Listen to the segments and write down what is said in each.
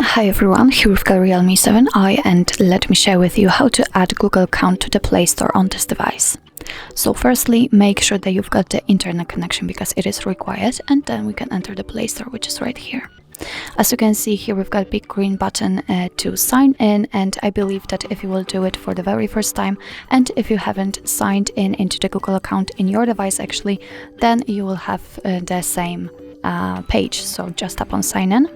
Hi everyone, here we've got Realme 7i and let me share with you how to add Google account to the Play Store on this device. So firstly, make sure that you've got the internet connection because it is required, and then we can enter the Play Store, which is right here. As you can see here, we've got a big green button to sign in, and I believe that if you will do it for the very first time and if you haven't signed in into the Google account in your device actually, then you will have the same page. So just tap on sign in.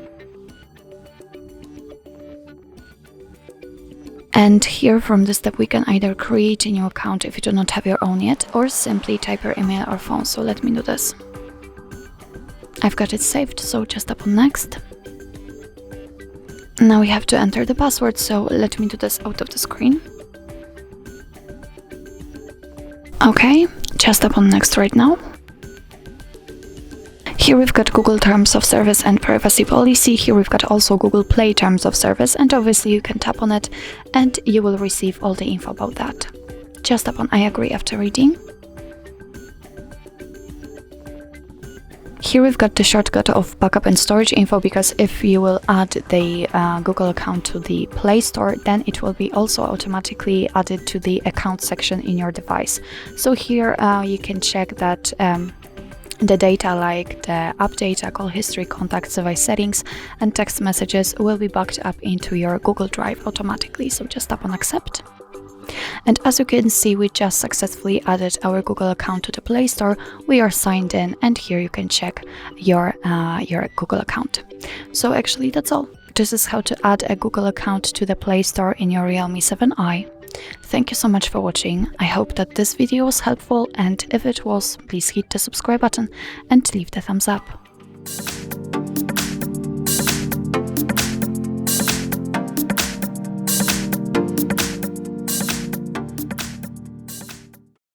And here from this step we can either create a new account if you do not have your own yet, or simply type your email or phone. So let me do this. I've got it saved, so just tap on next. Now we have to enter the password, so let me do this out of the screen. Okay, just tap on next right now. Here we've got Google Terms of Service and Privacy Policy. Here we've got also Google Play Terms of Service, and obviously you can tap on it and you will receive all the info about that. Just tap on I agree after reading. Here we've got the shortcut of backup and storage info, because if you will add the Google account to the Play Store, then it will be also automatically added to the account section in your device. So here you can check that the data like the app data, call history, contacts, device settings and text messages will be backed up into your Google Drive automatically. So just tap on accept. And as you can see, we just successfully added our Google account to the Play Store. We are signed in, and here you can check your Google account. So actually that's all. This is how to add a Google account to the Play Store in your Realme 7i. Thank you so much for watching. I hope that this video was helpful, and if it was, please hit the subscribe button and leave the thumbs up.